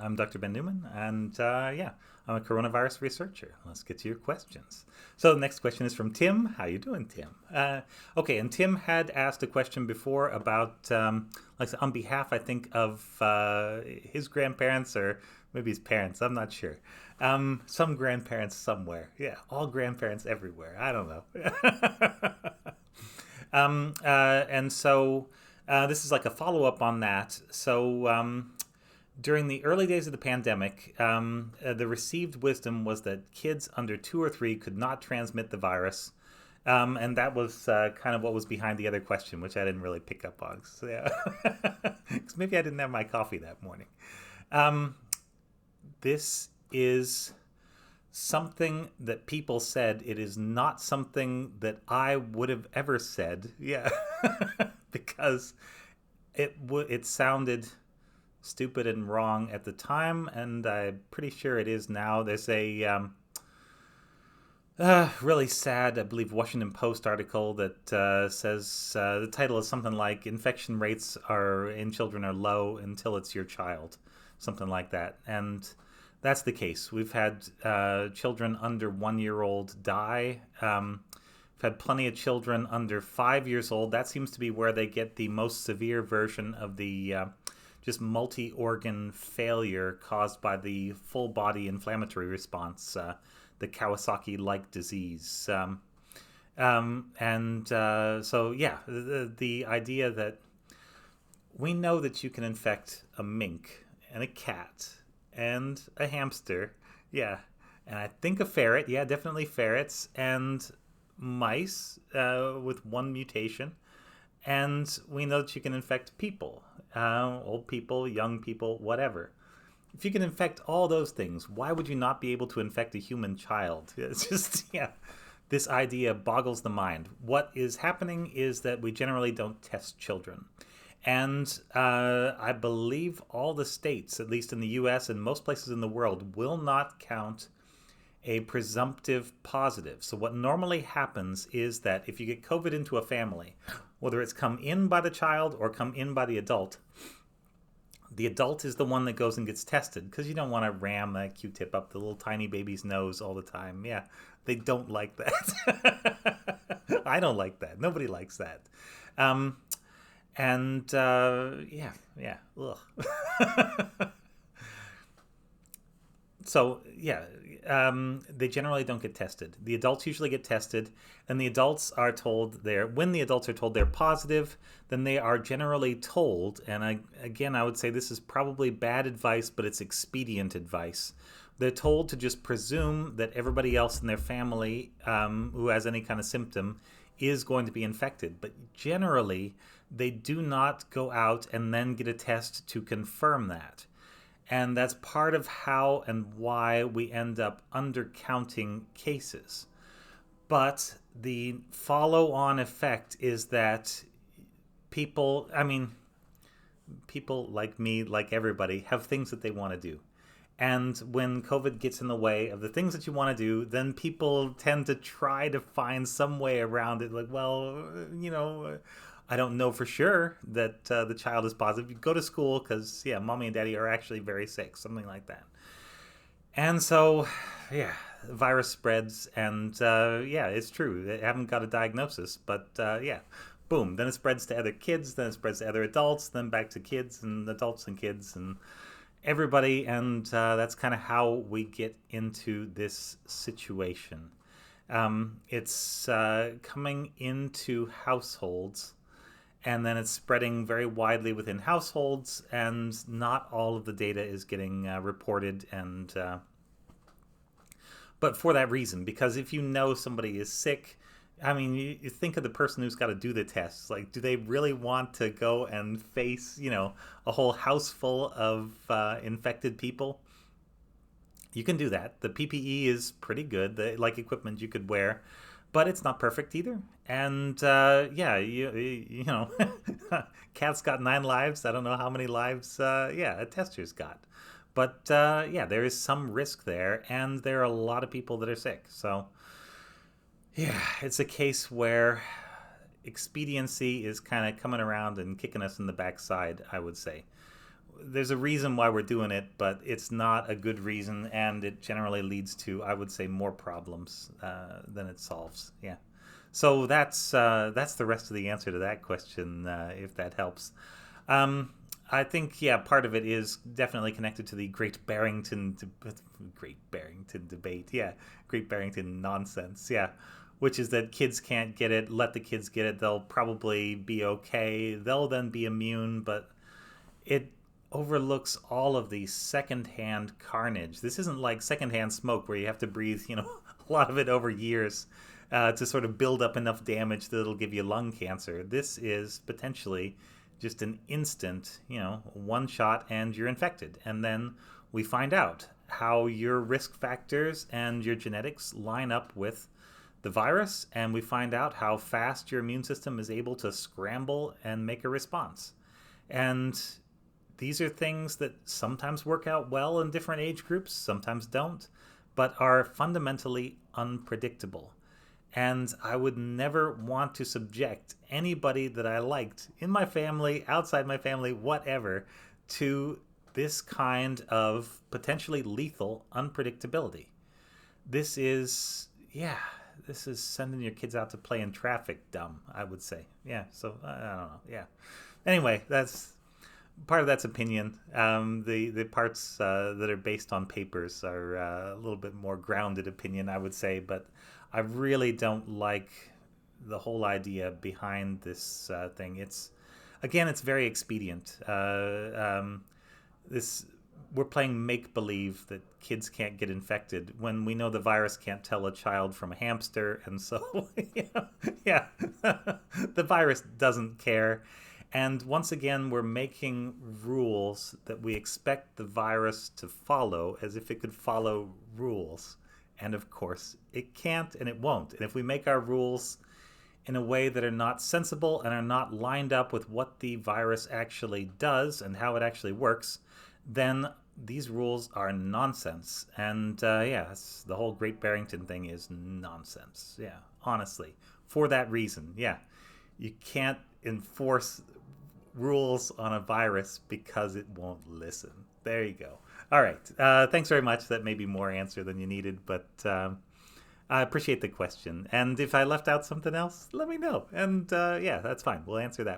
I'm Dr. Ben Newman, and I'm a coronavirus researcher. Let's get to your questions. So the next question is from Tim. How you doing, Tim? Okay, and Tim had asked a question before about, like on behalf, I think, of his grandparents or maybe his parents. I'm not sure. Some grandparents somewhere. Yeah, all grandparents everywhere. I don't know. And so this is like a follow up on that. So during the early days of the pandemic, the received wisdom was that kids under 2 or 3 could not transmit the virus. And that was kind of what was behind the other question, which I didn't really pick up on. So, yeah. 'Cause maybe I didn't have my coffee that morning. This is something that people said. It is not something that I would have ever said. Yeah. Because it sounded stupid and wrong at the time, and I'm pretty sure it is now. There's a really sad, I believe, Washington Post article that says the title is something like "Infection rates are in children are low until it's your child," something like that, and that's the case. We've had children under 1 year old die. We've had plenty of children under 5 years old. That seems to be where they get the most severe version of the just multi-organ failure caused by the full body inflammatory response, the Kawasaki-like disease. So yeah, the idea that we know that you can infect a mink and a cat and a hamster, yeah, and I think a ferret, yeah, definitely ferrets, and mice with one mutation. And we know that you can infect people, old people, young people, whatever. If you can infect all those things, why would you not be able to infect a human child? It's just, yeah, this idea boggles the mind. What is happening is that we generally don't test children. And I believe all the states, at least in the US and most places in the world, will not count a presumptive positive. So what normally happens is that if you get COVID into a family, whether it's come in by the child or come in by the adult is the one that goes and gets tested, because you don't want to ram that Q-tip up the little tiny baby's nose all the time. Yeah, they don't like that. I don't like that. Nobody likes that. Yeah. Ugh. So yeah, they generally don't get tested. The adults usually get tested, and the adults are told when the adults are told they're positive, then they are generally told, and I would say this is probably bad advice, but it's expedient advice. They're told to just presume that everybody else in their family who has any kind of symptom is going to be infected, but generally they do not go out and then get a test to confirm that. And that's part of how and why we end up undercounting cases. But the follow-on effect is that people like me, like everybody, have things that they want to do. And when COVID gets in the way of the things that you want to do, then people tend to try to find some way around it. Like, well, I don't know for sure that the child is positive. You go to school because, yeah, mommy and daddy are actually very sick, something like that. And so, yeah, the virus spreads, and yeah, it's true. They haven't got a diagnosis, but yeah, boom. Then it spreads to other kids, then it spreads to other adults, then back to kids and adults and kids and everybody. And that's kind of how we get into this situation. It's coming into households, and then it's spreading very widely within households, and not all of the data is getting reported. And but for that reason, because if you know somebody is sick, I mean, you think of the person who's got to do the tests. Like, do they really want to go and face, a whole house full of infected people? You can do that. The PPE is pretty good, like equipment you could wear, but it's not perfect either. And yeah, you know, cat's got 9 lives. I don't know how many lives, a tester's got. But yeah, there is some risk there, and there are a lot of people that are sick. So yeah, it's a case where expediency is kind of coming around and kicking us in the backside, I would say. there's a reason why we're doing it, but it's not a good reason, and it generally leads to, I would say, more problems than it solves. Yeah. So that's the rest of the answer to that question, if that helps. Um, I think, yeah, part of it is definitely connected to the Great Barrington debate. Yeah, Great Barrington nonsense. Yeah, which is that kids can't get it. Let the kids get it. They'll probably be okay. They'll then be immune, but it overlooks all of the secondhand carnage. This isn't like secondhand smoke where you have to breathe, a lot of it over years to sort of build up enough damage that it'll give you lung cancer. This is potentially just an instant, one shot and you're infected. And then we find out how your risk factors and your genetics line up with the virus, and we find out how fast your immune system is able to scramble and make a response. And these are things that sometimes work out well in different age groups, sometimes don't, but are fundamentally unpredictable. And I would never want to subject anybody that I liked in my family, outside my family, whatever, to this kind of potentially lethal unpredictability. This is, yeah, this is sending your kids out to play in traffic dumb, I would say. Yeah, so I don't know. Yeah. Anyway, that's part of that's opinion. The parts that are based on papers are a little bit more grounded opinion, I would say. But I really don't like the whole idea behind this thing. It's very expedient. This We're playing make believe that kids can't get infected when we know the virus can't tell a child from a hamster, and so yeah, the virus doesn't care. And once again, we're making rules that we expect the virus to follow as if it could follow rules. And of course, it can't and it won't. And if we make our rules in a way that are not sensible and are not lined up with what the virus actually does and how it actually works, then these rules are nonsense. And the whole Great Barrington thing is nonsense. Yeah, honestly. For that reason, yeah. You can't enforce rules on a virus because it won't listen. There you go. All right. Thanks very much. That may be more answer than you needed, but I appreciate the question. And if I left out something else, let me know. And that's fine. We'll answer that.